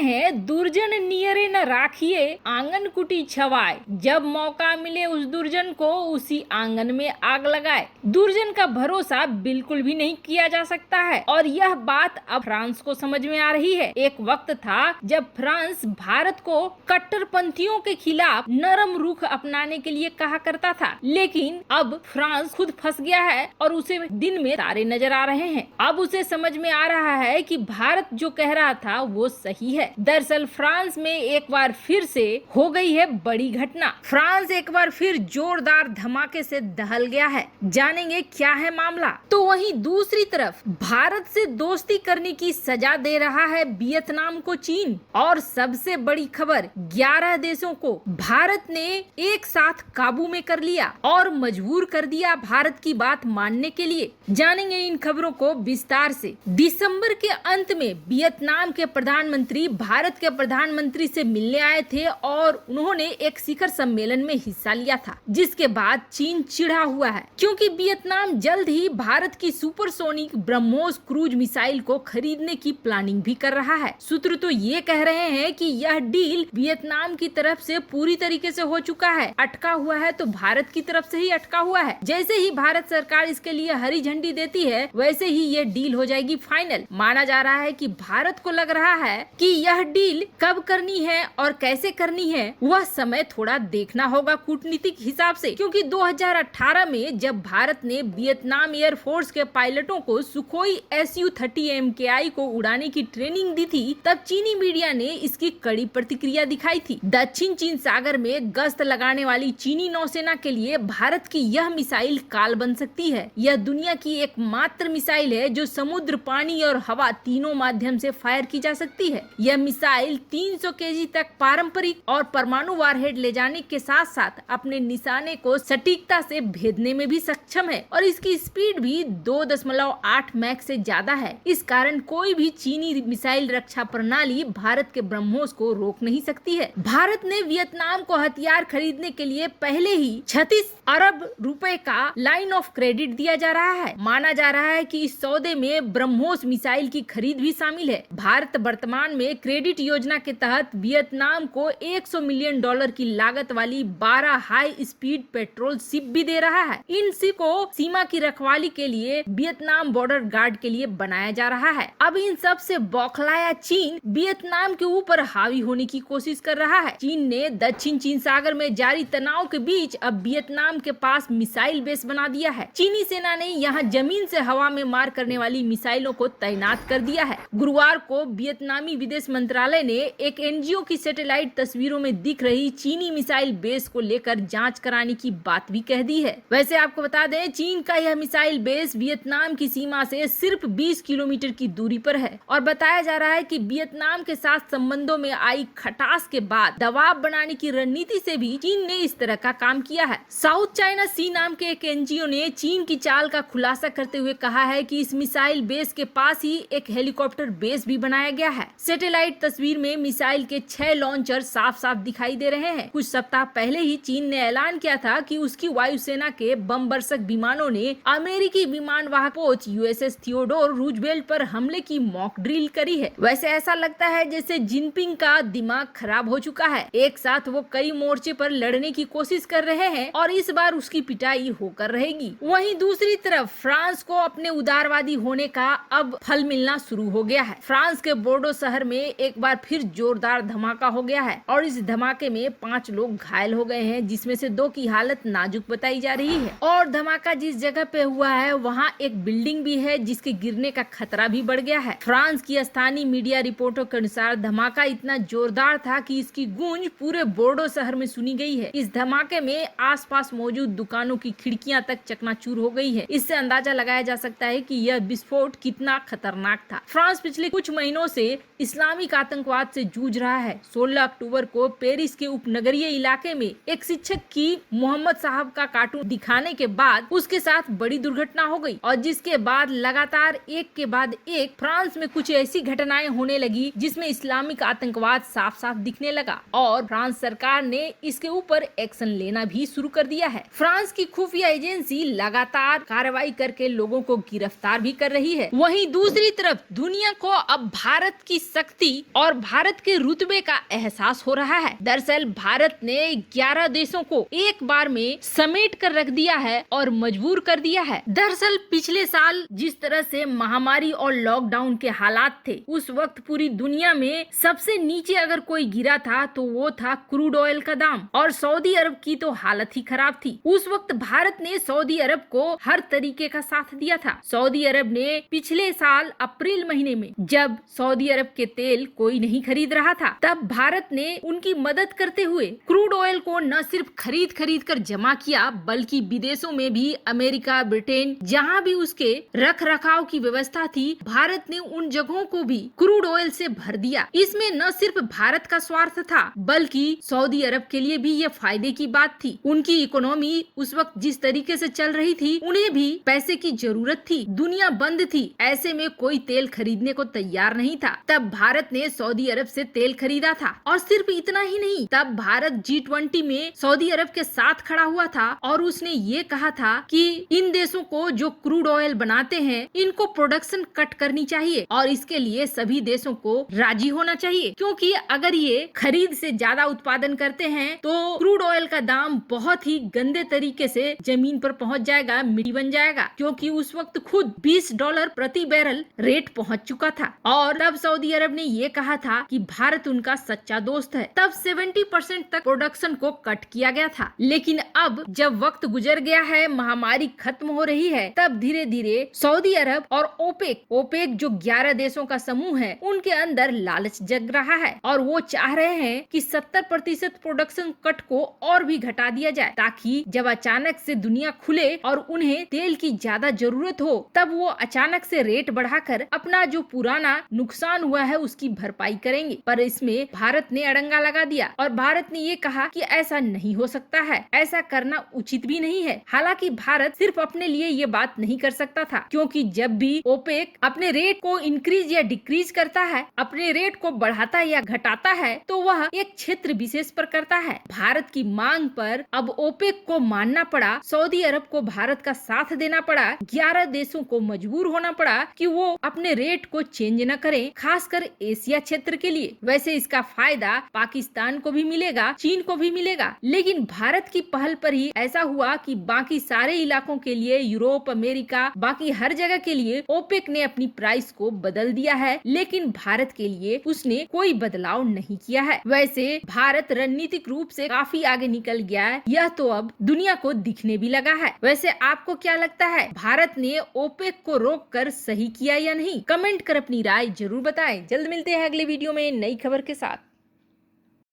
हैं, दुर्जन नियरे न राखिए आंगन कुटी छवाए, जब मौका मिले उस दुर्जन को उसी आंगन में आग लगाए। दुर्जन का भरोसा बिल्कुल भी नहीं किया जा सकता है और यह बात अब फ्रांस को समझ में आ रही है। एक वक्त था जब फ्रांस भारत को कट्टरपंथियों के खिलाफ नरम रुख अपनाने के लिए कहा करता था, लेकिन अब फ्रांस खुद फंस गया है और उसे दिन में तारे नजर आ रहे हैं। अब उसे समझ में आ रहा है कि भारत जो कह रहा था वो सही है। दरअसल फ्रांस में एक बार फिर से हो गई है बड़ी घटना। फ्रांस एक बार फिर जोरदार धमाके से दहल गया है। जानेंगे क्या है मामला। तो वहीं दूसरी तरफ भारत से दोस्ती करने की सजा दे रहा है वियतनाम को चीन। और सबसे बड़ी खबर, 11 देशों को भारत ने एक साथ काबू में कर लिया और मजबूर कर दिया भारत की बात मानने के लिए। जानेंगे इन खबरों को विस्तार से। दिसंबर के अंत में वियतनाम के प्रधानमंत्री भारत के प्रधानमंत्री से मिलने आए थे और उन्होंने एक शिखर सम्मेलन में हिस्सा लिया था, जिसके बाद चीन चिढ़ा हुआ है क्योंकि वियतनाम जल्द ही भारत की सुपरसोनिक ब्रह्मोस क्रूज मिसाइल को खरीदने की प्लानिंग भी कर रहा है। सूत्र तो ये कह रहे हैं कि यह डील वियतनाम की तरफ से पूरी तरीके से हो चुका है। अटका हुआ है तो भारत की तरफ से ही अटका हुआ है। जैसे ही भारत सरकार इसके लिए हरी झंडी देती है, वैसे ही ये डील हो जाएगी फाइनल। माना जा रहा है कि भारत को लग रहा है कि यह डील कब करनी है और कैसे करनी है वह समय थोड़ा देखना होगा कूटनीतिक हिसाब से, क्योंकि 2018 में जब भारत ने वियतनाम एयरफोर्स के पायलटों को सुखोई Su-30 MKI को उड़ाने की ट्रेनिंग दी थी, तब चीनी मीडिया ने इसकी कड़ी प्रतिक्रिया दिखाई थी। दक्षिण चीन सागर में गश्त लगाने वाली चीनी नौसेना के लिए भारत की यह मिसाइल काल बन सकती है। यह दुनिया की एकमात्र मिसाइल है जो समुद्र, पानी और हवा तीनों माध्यम से फायर की जा सकती है। यह मिसाइल 300 kg तक पारंपरिक और परमाणु वारहेड ले जाने के साथ साथ अपने निशाने को सटीकता से भेदने में भी सक्षम है और इसकी स्पीड भी 2.8 मैक से ज्यादा है। इस कारण कोई भी चीनी मिसाइल रक्षा प्रणाली भारत के ब्रह्मोस को रोक नहीं सकती है। भारत ने वियतनाम को हथियार खरीदने के लिए पहले ही 36 अरब रुपए का लाइन ऑफ क्रेडिट दिया जा रहा है। माना जा रहा है कि इस सौदे में ब्रह्मोस मिसाइल की खरीद भी शामिल है। भारत वर्तमान में क्रेडिट योजना के तहत वियतनाम को $100 मिलियन की लागत वाली 12 हाई स्पीड पेट्रोल शिप भी दे रहा है। इन शिप को सीमा की रखवाली के लिए वियतनाम बॉर्डर गार्ड के लिए बनाया जा रहा है। अब इन सब से बौखलाया चीन वियतनाम के ऊपर हावी होने की कोशिश कर रहा है। चीन ने दक्षिण चीन सागर में जारी तनाव के बीच अब वियतनाम के पास मिसाइल बेस बना दिया है। चीनी सेना ने यहाँ जमीन से हवा में मार करने वाली मिसाइलों को तैनात कर दिया है। गुरुवार को वियतनामी विदेश मंत्रालय ने एक एनजीओ की सैटेलाइट तस्वीरों में दिख रही चीनी मिसाइल बेस को लेकर जांच कराने की बात भी कह दी है। वैसे आपको बता दें, चीन का यह मिसाइल बेस वियतनाम की सीमा से सिर्फ 20 किलोमीटर की दूरी पर है और बताया जा रहा है कि वियतनाम के साथ संबंधों में आई खटास के बाद दबाव बनाने की रणनीति से भी चीन ने इस तरह का काम किया है। साउथ चाइना सी नाम के एक एनजीओ ने चीन की चाल का खुलासा करते हुए कहा है कि इस मिसाइल बेस के पास ही एक हेलीकॉप्टर बेस भी बनाया गया है। सैटेलाइट तस्वीर में मिसाइल के 6 लॉन्चर साफ साफ दिखाई दे रहे हैं। कुछ सप्ताह पहले ही चीन ने ऐलान किया था कि उसकी वायुसेना के बम बरसक विमानों ने अमेरिकी विमान वाहक पोत USS थियोडोर रूजवेल्ट पर हमले की मॉक ड्रिल करी है। वैसे ऐसा लगता है जैसे जिनपिंग का दिमाग खराब हो चुका है। एक साथ वो कई मोर्चे पर लड़ने की कोशिश कर रहे हैं और इस बार उसकी पिटाई होकर रहेगी। वहीं दूसरी तरफ फ्रांस को अपने उदारवादी होने का अब फल मिलना शुरू हो गया है। फ्रांस के बोर्डो शहर में एक बार फिर जोरदार धमाका हो गया है और इस धमाके में 5 लोग घायल हो गए हैं, जिसमें से 2 की हालत नाजुक बताई जा रही है। और धमाका जिस जगह पे हुआ है वहाँ एक बिल्डिंग भी है जिसके गिरने का खतरा भी बढ़ गया है। फ्रांस की स्थानीय मीडिया रिपोर्टों के अनुसार धमाका इतना जोरदार था कि इसकी गूंज पूरे बोर्डो शहर में सुनी गई है। इस धमाके में आसपास मौजूद दुकानों की खिड़कियां तक चकनाचूर हो गई है। इससे अंदाजा लगाया जा सकता है कि यह विस्फोट कितना खतरनाक था। फ्रांस पिछले कुछ महीनों से इस्लामिक आतंकवाद से जूझ रहा है। 16 अक्टूबर को पेरिस के उपनगरीय इलाके में एक शिक्षक की मोहम्मद साहब का कार्टून दिखाने के बाद उसके साथ बड़ी दुर्घटना हो गई और जिसके बाद लगातार एक के बाद एक फ्रांस में कुछ ऐसी घटनाएं होने लगी जिसमें इस्लामिक आतंकवाद साफ साफ दिखने लगा और फ्रांस सरकार ने इसके ऊपर एक्शन लेना भी शुरू कर दिया है। फ्रांस की खुफिया एजेंसी लगातार कार्रवाई करके लोगों को गिरफ्तार भी कर रही है। वहीं दूसरी तरफ दुनिया को अब भारत की शक्ति और भारत के रुतबे का एहसास हो रहा है। दरअसल भारत ने 11 देशों को एक बार में समेट कर रख दिया है और मजबूर कर दिया है। दरअसल पिछले साल जिस तरह से महामारी और लॉकडाउन के हालात थे, उस वक्त पूरी दुनिया में सबसे नीचे अगर कोई गिरा था तो वो था क्रूड ऑयल का दाम, और सऊदी अरब की तो हालत ही खराब थी। उस वक्त भारत ने सऊदी अरब को हर तरीके का साथ दिया था। सऊदी अरब ने पिछले साल अप्रैल महीने में जब सऊदी अरब के तेल कोई नहीं खरीद रहा था, तब भारत ने उनकी मदद करते हुए क्रूड ऑयल को न सिर्फ खरीद कर जमा किया, बल्कि विदेशों में भी अमेरिका, ब्रिटेन, जहां भी उसके रख रखाव की व्यवस्था थी, भारत ने उन जगहों को भी क्रूड ऑयल से भर दिया। इसमें न सिर्फ भारत का स्वार्थ था, बल्कि सऊदी अरब के लिए भी ये फायदे की बात थी। उनकी इकोनॉमी उस वक्त जिस तरीके से चल रही थी, उन्हें भी पैसे की जरूरत थी, दुनिया बंद थी, ऐसे में कोई तेल खरीदने को तैयार नहीं था। तब भारत ने सऊदी अरब से तेल खरीदा था, और सिर्फ इतना ही नहीं, तब भारत G20 में सऊदी अरब के साथ खड़ा हुआ था और उसने ये कहा था कि इन देशों को जो क्रूड ऑयल बनाते हैं, इनको प्रोडक्शन कट करनी चाहिए और इसके लिए सभी देशों को राजी होना चाहिए, क्योंकि अगर ये खरीद से ज्यादा उत्पादन करते हैं तो क्रूड ऑयल का दाम बहुत ही गंदे तरीके से जमीन पर पहुंच जाएगा, मिट्टी बन जाएगा, क्योंकि उस वक्त खुद $20 प्रति बैरल रेट पहुंच चुका था। और तब सऊदी अरब ने ये कहा था कि भारत उनका सच्चा दोस्त है। तब 70% तक प्रोडक्शन को कट किया गया था। लेकिन अब जब वक्त गुजर गया है, महामारी खत्म हो रही है, तब धीरे धीरे सऊदी अरब और ओपेक जो 11 देशों का समूह है, उनके अंदर लालच जग रहा है और वो चाह रहे हैं कि 70% प्रोडक्शन कट को और भी घटा दिया जाए, ताकि जब अचानक से दुनिया खुले और उन्हें तेल की ज्यादा जरूरत हो, तब वो अचानक से रेट बढ़ाकर अपना जो पुराना नुकसान हुआ है उसकी भरपाई करेंगे। पर इसमें भारत ने अड़ंगा लगा दिया और भारत ने ये कहा कि ऐसा नहीं हो सकता है, ऐसा करना उचित भी नहीं है। हालांकि भारत सिर्फ अपने लिए ये बात नहीं कर सकता था, क्योंकि जब भी ओपेक अपने रेट को इंक्रीज या डिक्रीज करता है, अपने रेट को बढ़ाता या घटाता है, तो वह एक क्षेत्र विशेष पर करता है। भारत की मांग पर अब ओपेक को मानना पड़ा, सऊदी अरब को भारत का साथ देना पड़ा, 11 देशों को मजबूर होना पड़ा कि वो अपने रेट को चेंज न करें, खासकर एशिया क्षेत्र के लिए। वैसे इसका फायदा पाकिस्तान को भी मिलेगा, चीन को भी मिलेगा, लेकिन भारत की पहल पर ही ऐसा हुआ कि बाकी सारे इलाकों के लिए, यूरोप, अमेरिका, बाकी हर जगह के लिए ओपेक ने अपनी प्राइस को बदल दिया है, लेकिन भारत के लिए उसने कोई बदलाव नहीं किया है। वैसे भारत रणनीतिक रूप से काफी आगे निकल गया है, यह तो अब दुनिया को दिखने भी लगा है। वैसे आपको क्या लगता है, भारत ने ओपेक को रोककर सही किया या नहीं? कमेंट कर अपनी राय जरूर बताएं। जल्द मिलते हैं अगले वीडियो में नई खबर के साथ।